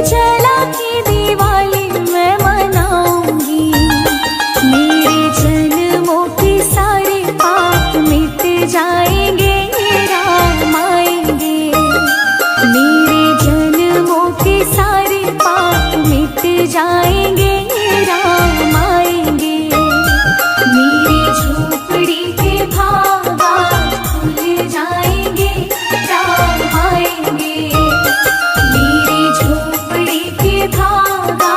निर्जला की दिवाली मैं मनाऊंगी। मेरे जन्मों के सारे पाप मिट जाएंगे, राम आएंगे। मेरे जन्मों के सारे पाप मिट जाएंगे, राम आएंगे। मेरी झोपड़ी के भागा खुल जाएंगे, राम आएंगे। मेरी झोपड़ी के भागा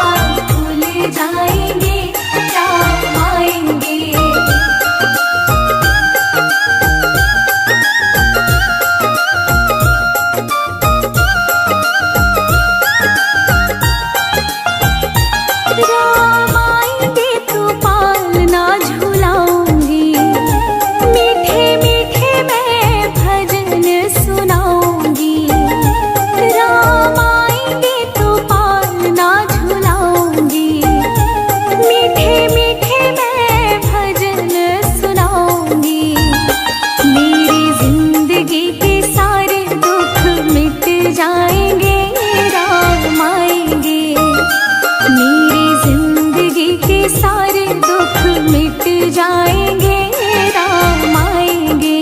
खुल जाएंगे, राम आएंगे। राम आएंगे तो पालना झुलाऊंगी, मीठे मीठे मैं भजन सुनाऊंगी। राम आएंगे तो पालना झुलाऊंगी, मीठे मीठे मैं भजन सुनाऊंगी। मेरी जिंदगी के सारे दुख मिट जाएंगे, राम आएंगे। मेरी जिंदगी के सारे दुख मिट जाएंगे, राम आएंगे।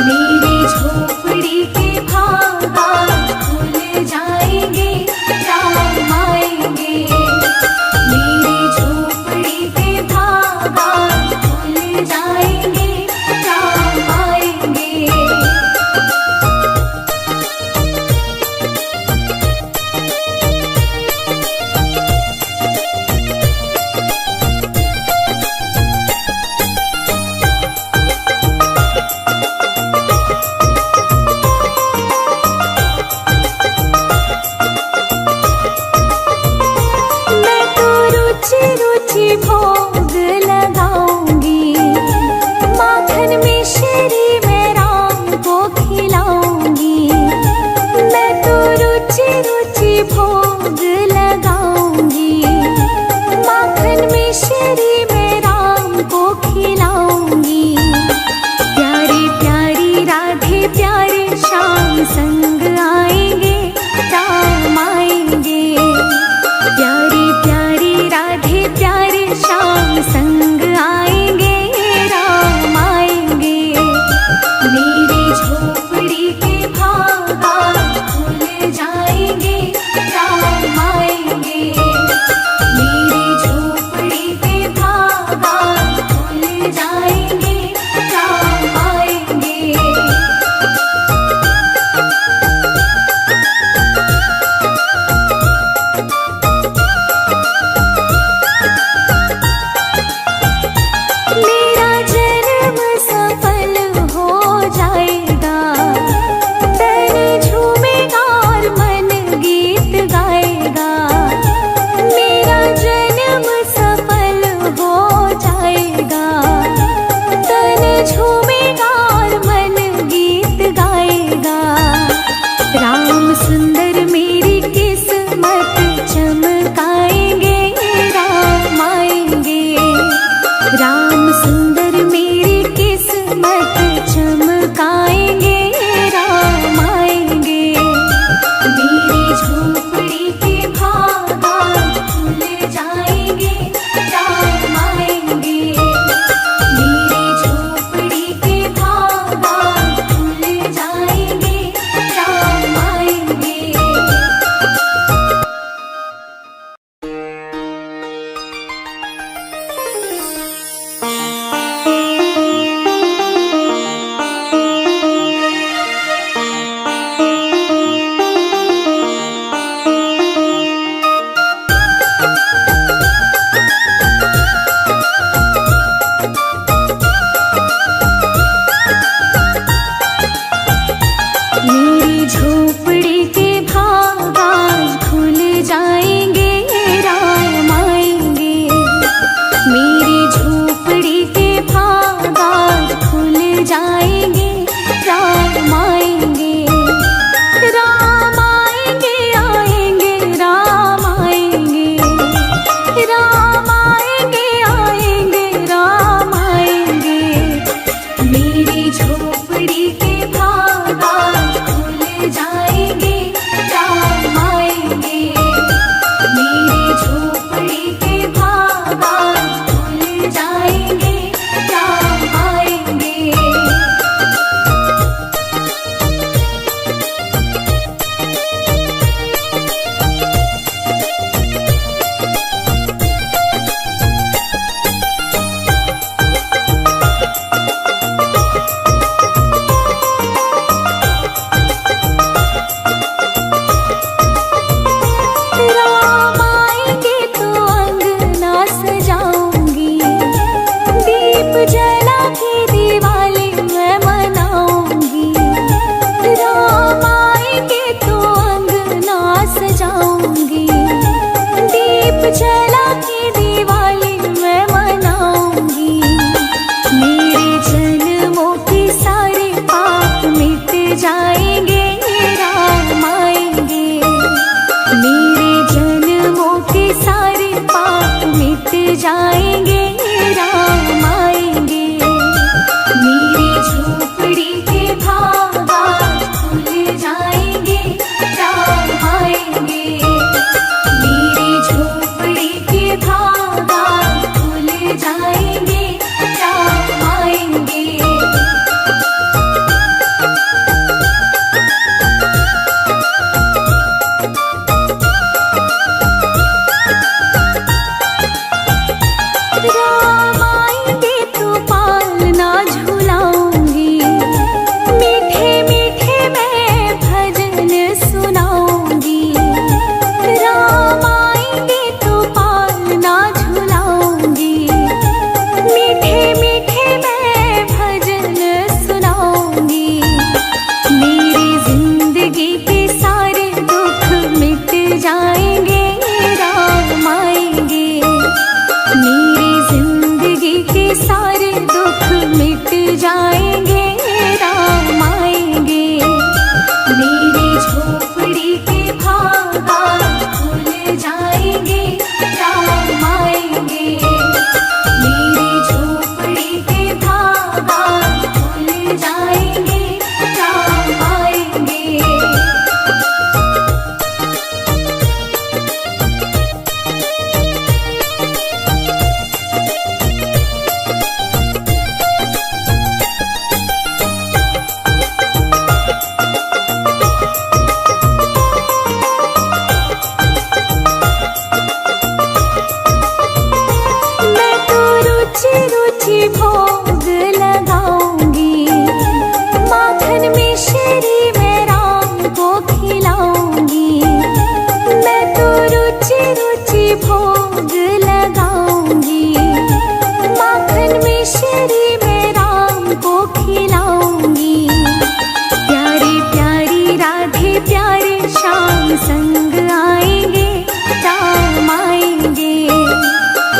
मेरी झोपड़ी के भागा खुल जाएंगे, राम आएंगे। मेरी झोपड़ी के भागा खुल जाएंगे, राम आएंगे। मैं तो रुचि रुचि भोग लगाऊंगी, माखन मिश्री मैं राम को खिलाऊंगी। मैं तो रुचि रुचि भोग लगाऊंगी, माखन मिश्री मैं राम को खिलाऊंगी। प्यारी प्यारी राधे प्यारे श्याम संग आएंगे, राम आएंगे। प्यारी प्यारी राधे प्यारे श्याम संग आएंगे, राम आएंगे। मेरी झोपड़ी के भागा खुल जाएंगे, राम सारे पाप मिट जाएंगे, राम आएंगे। मेरी झोपड़ी के भागा खुल जाएंगे, राम आएंगे। मेरी झोपड़ी के भागा खुल जाएंगे, राम आएंगे। राम आएंगे तो पालना झुलाऊंगी, मीठे मीठे मैं भजन सुनाऊंगी। राम आएंगे तो पालना झुलाऊंगी, मीठे मीठे मैं भजन सुनाऊंगी। मेरी जिंदगी के सारे दुख मिट जाएंगे, राम आएंगे। मेरी जिंदगी के सारे दुख मिट जाएंगे, राम आएंगे। मेरी झोपड़ी के भागा खुल जाएंगे, राम आएंगे। मेरी झोपड़ी के भागा खुल जाएंगे, राम आएंगे। मैं तो रुचि रुचि भोग लगाऊंगी, माखन मिश्री में राम को खिलाऊंगी। मैं तो रुचि रुचि भोग लगाऊंगी, माखन मिश्री में राम को खिलाऊंगी। प्यारी प्यारी राधे प्यारे श्याम संग आएंगे, राम आएंगे।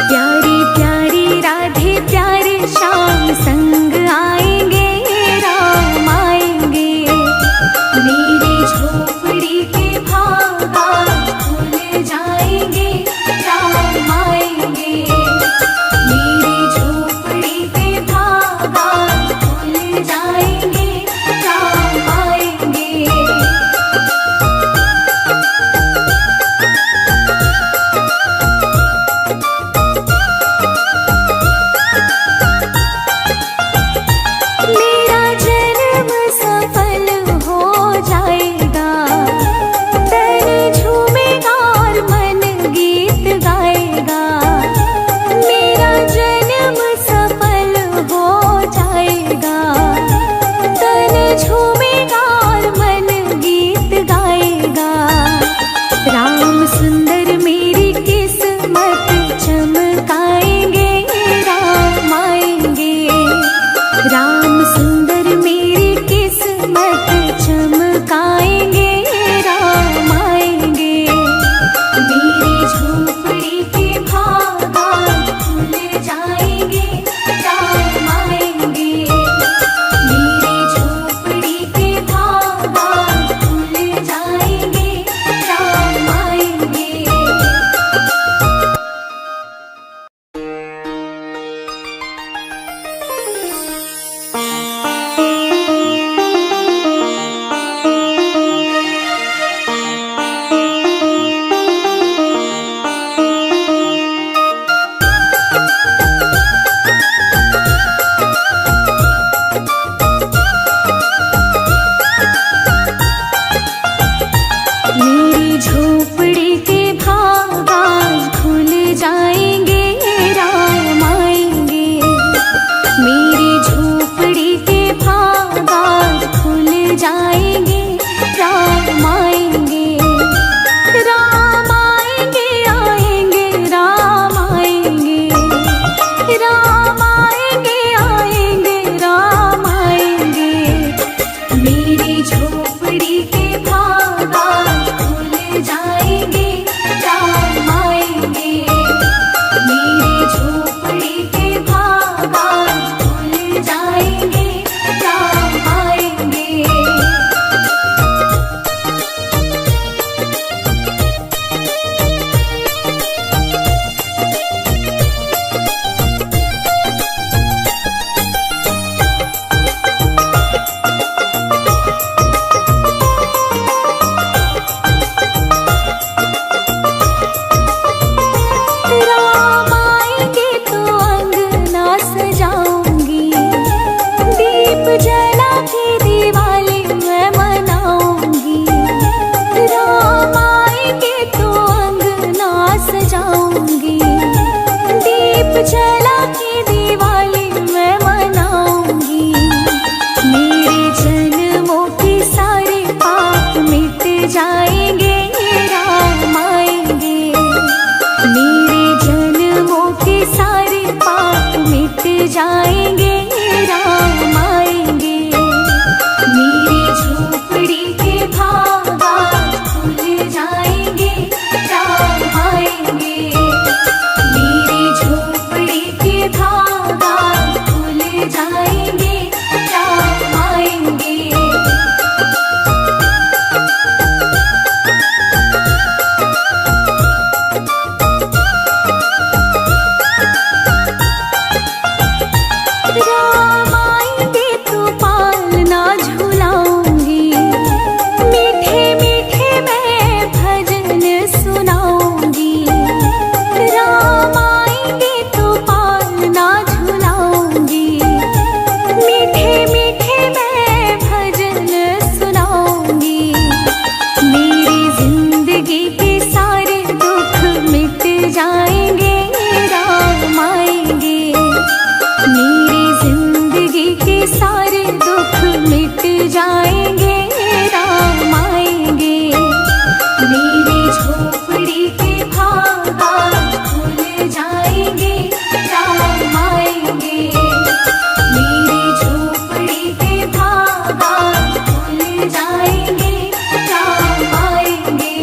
प्यारी प्यारी राधे प्यारे श्याम संग आएंगे, राम आएंगे। मेरी झोपड़ी के भागा खुल जाएंगे, राम आएंगे। मेरी झोपड़ी के भागा खुल जाएंगे, राम आएंगे। मेरा जन्म सफल हो जाएगा, तन झूमेगा और मन गीत गाएगा। मेरा जन्म सफल हो जाएगा, तन झूमेगा और मन गीत गाएगा। राम सुंदर मेरी किस्मत चमकाएंगे, राम आएंगे। राम सुंदर मेरी किस्मत चमकाएंगे, राम आएंगे। मेरी झोपड़ी के भागा खुल जाएंगे, राम आएंगे। मेरी झोपड़ी के भागा खुल जाएंगे, राम आएंगे। मेरी झोपड़ी के भागा खुल जाएंगे, राम आएंगे। मेरी झोपड़ी के भागा खुल जाएंगे, राम आएंगे। राम आएंगे आएंगे, राम आएंगे। राम आएंगे आएंगे, राम आएंगे। मेरी झोपड़ी के भागा खुल जाएंगे, झोपड़ी के भागाज खुल जाएंगे, राम आएंगे। मेरी झोपड़ी के भागाज खुल जाएंगे, राम आएंगे।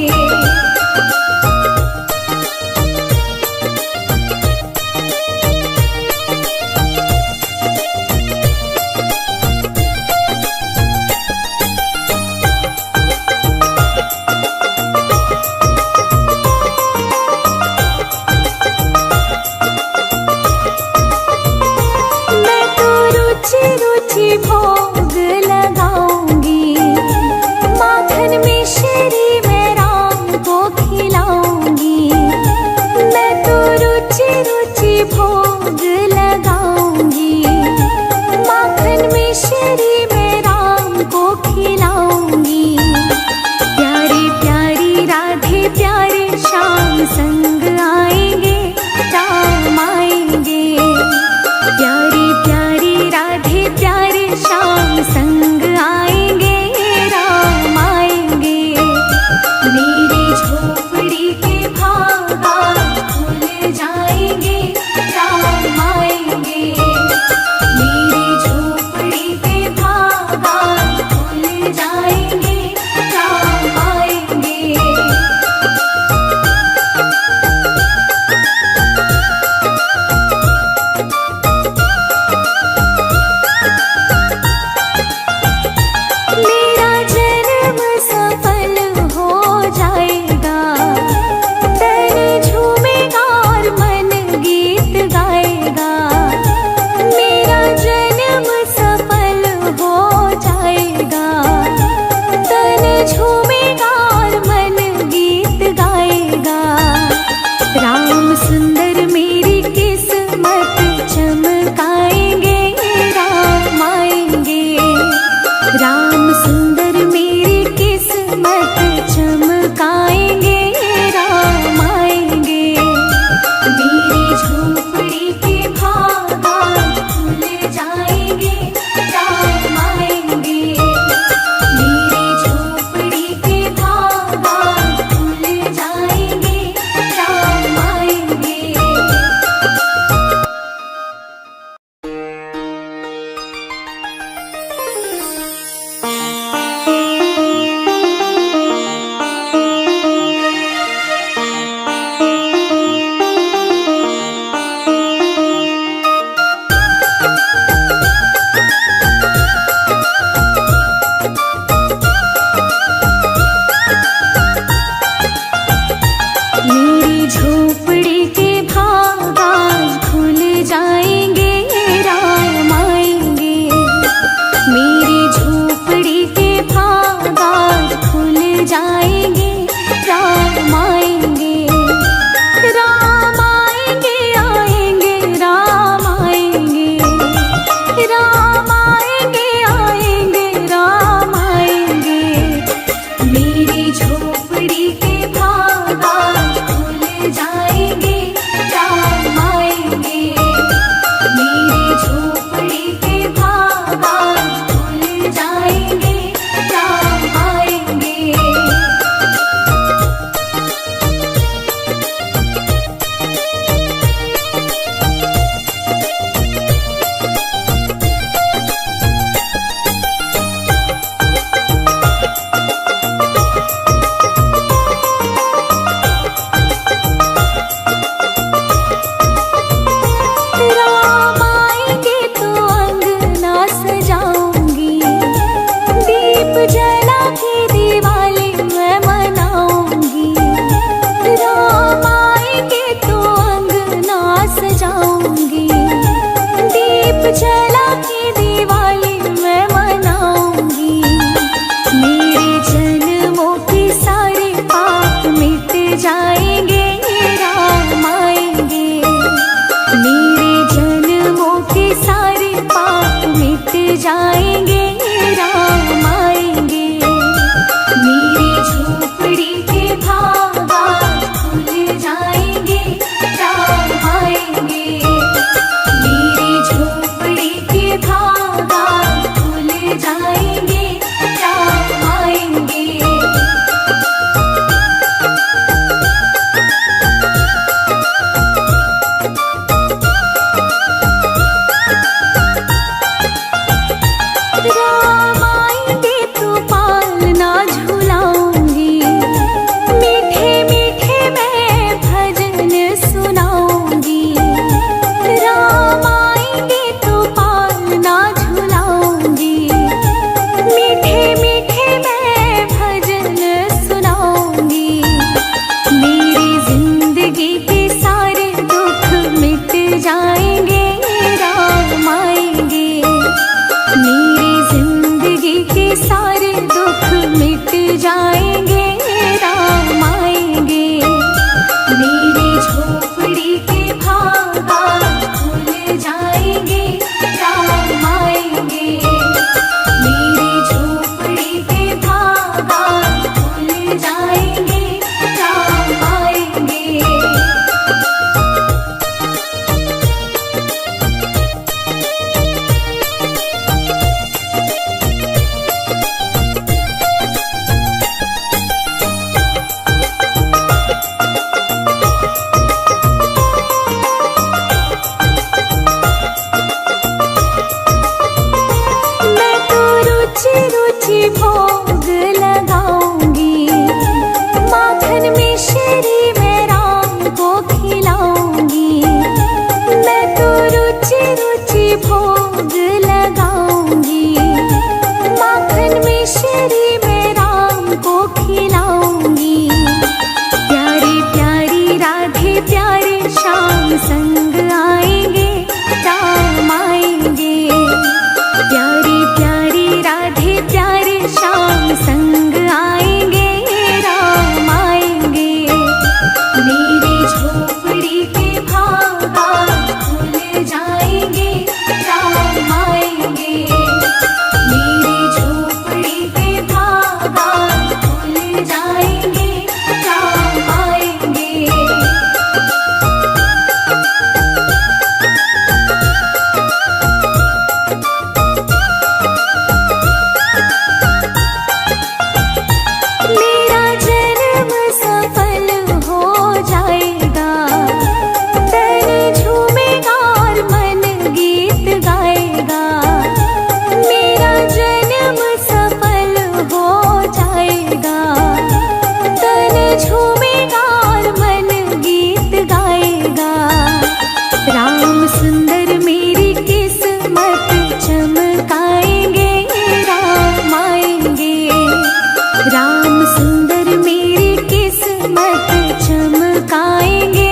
चमकाएंगे,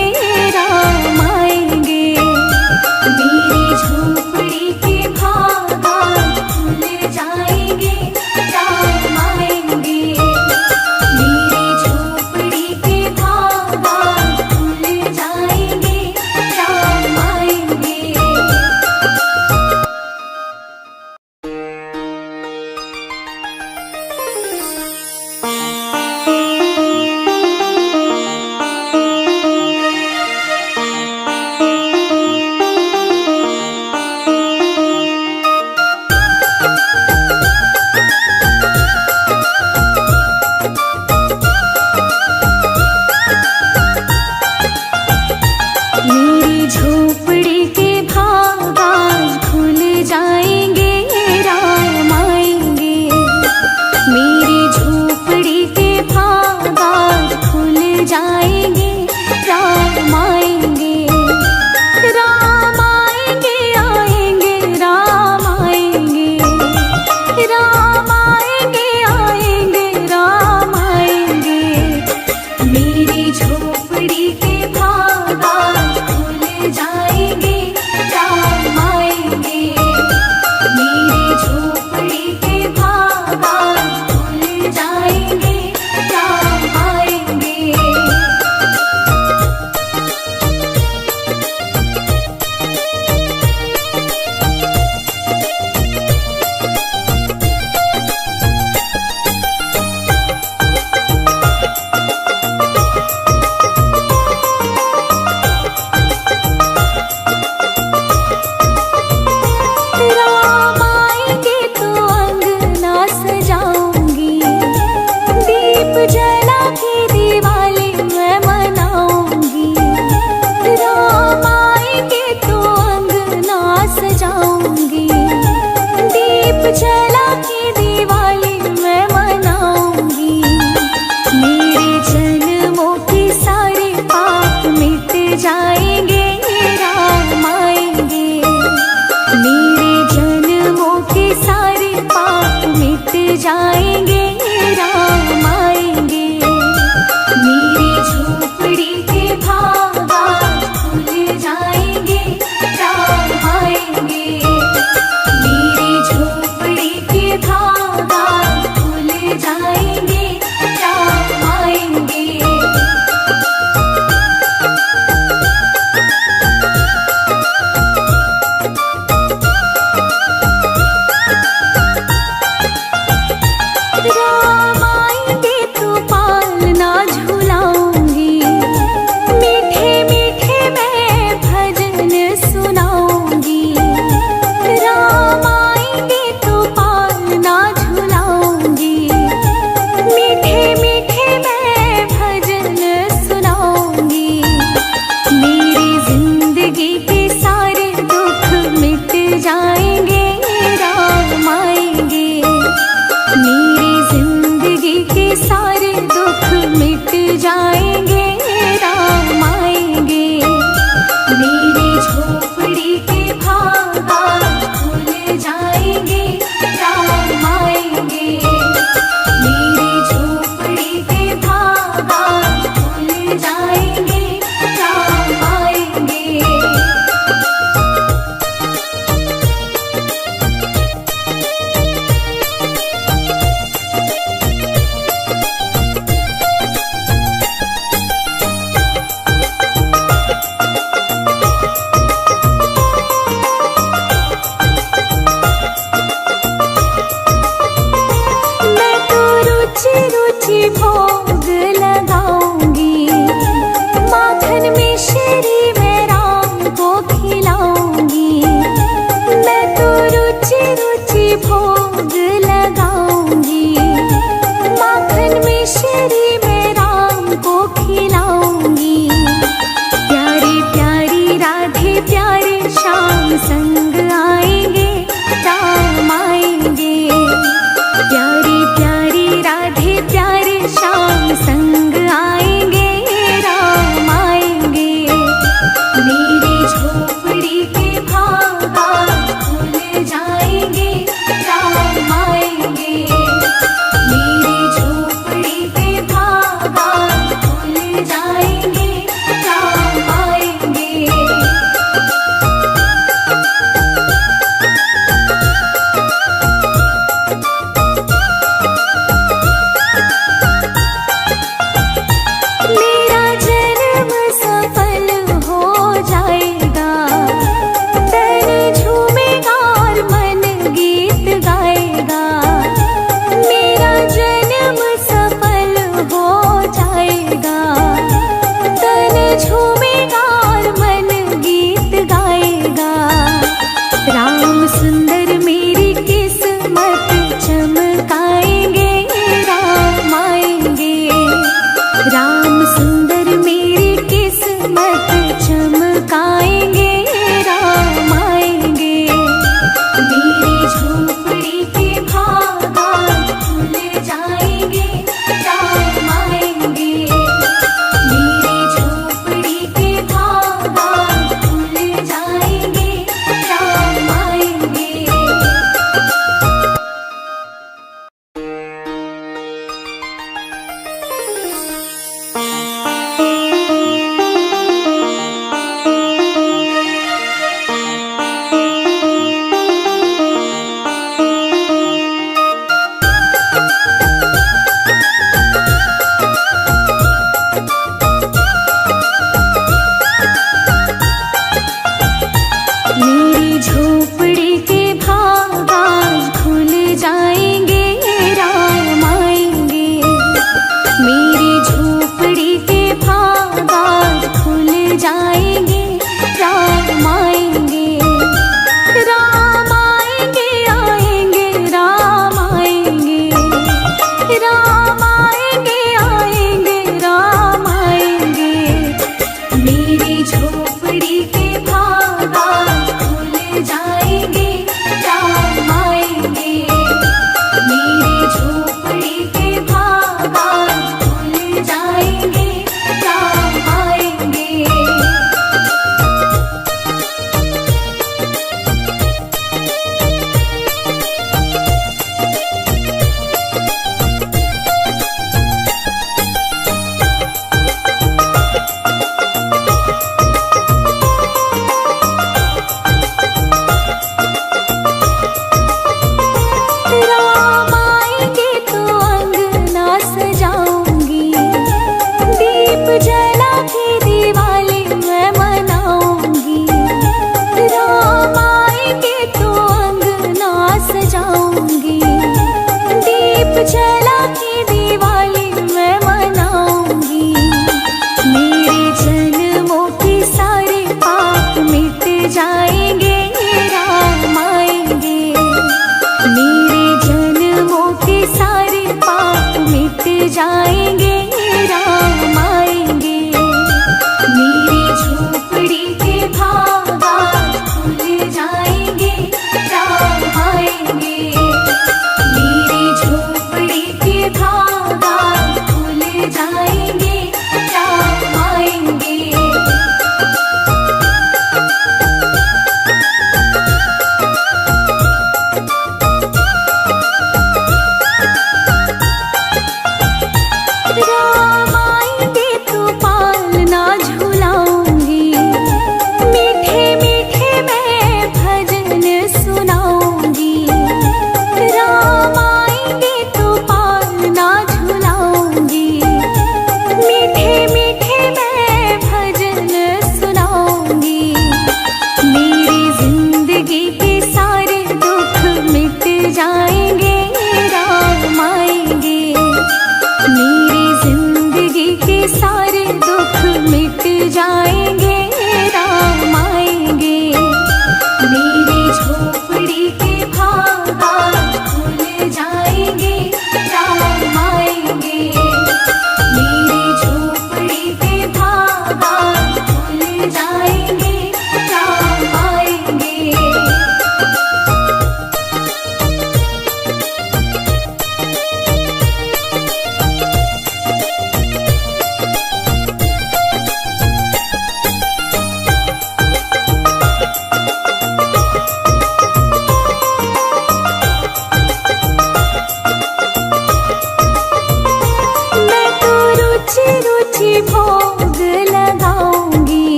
राम आएंगे। मेरी झोपड़ी के बागान खुल जाएंगे, राम आएंगे। मेरी झोपड़ी के बागान खुल जाएंगे, राम आएंगे। मेरी झोपड़ी के बागान खुल जाएंगे, राम आएंगे। मेरी झोपड़ी के बागान खुल जाएंगे, राम आएंगे। राम आएंगे, आएंगे, राम आएंगे। राम आएंगे, आएंगे, राम आएंगे। मेरी झोपड़ी के बागान खुल जाएंगे, राम आएंगे। मेरी झोपड़ी के बागान खुल जाएंगे, राम आएंगे। राम आएंगे तो अंगना सजाऊंगी, दीप जला के दिवाली मैं मनाऊंगी। राम आएंगे तो अंगना सजाऊंगी, दीप जला के दिवाली मैं मनाऊंगी। मेरे जन्मों के सारे पाप मिट जाएंगे, राम आएंगे। मेरे जन्मों के सारे पाप मिट जाएंगे, राम आएंगे। मेरी झोपड़ी के बागान खुल जाएंगे, राम आएंगे। मेरी झोपड़ी के बागान खुल जाएंगे, राम आएंगे। राम आएंगे तो पालना झुलाऊंगी, मीठे मीठे मैं भजन सुनाऊंगी। राम आएंगे तो पालना झुलाऊंगी, मीठे मीठे मैं भजन सुनाऊंगी। मेरी जिंदगी के सारे दुख मिट जाएंगे, राम आएंगे। मेरी जिंदगी के सारे दुख मिट जाएंगे, राम आएंगे। मेरी झोपड़ी के बागान खुल जाएंगे, राम आएंगे। मेरी झोपड़ी के बागान खुल जाएंगे, राम आएंगे।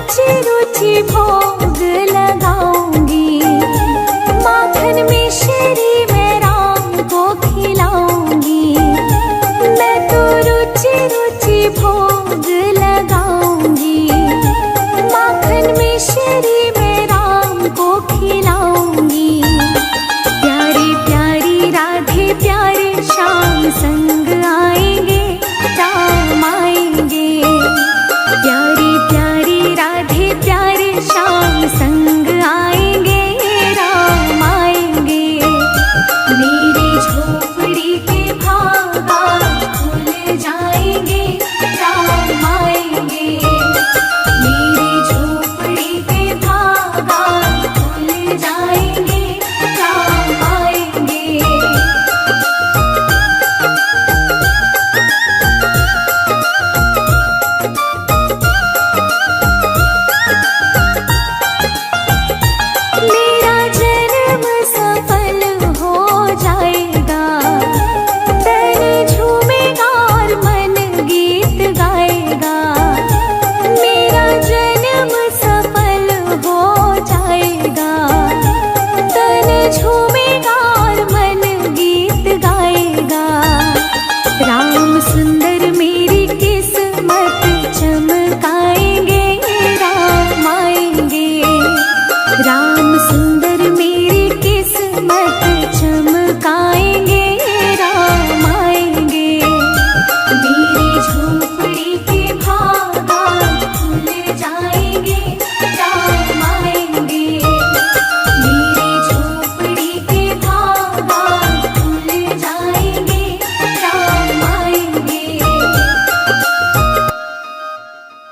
रुचि रुचि भोजन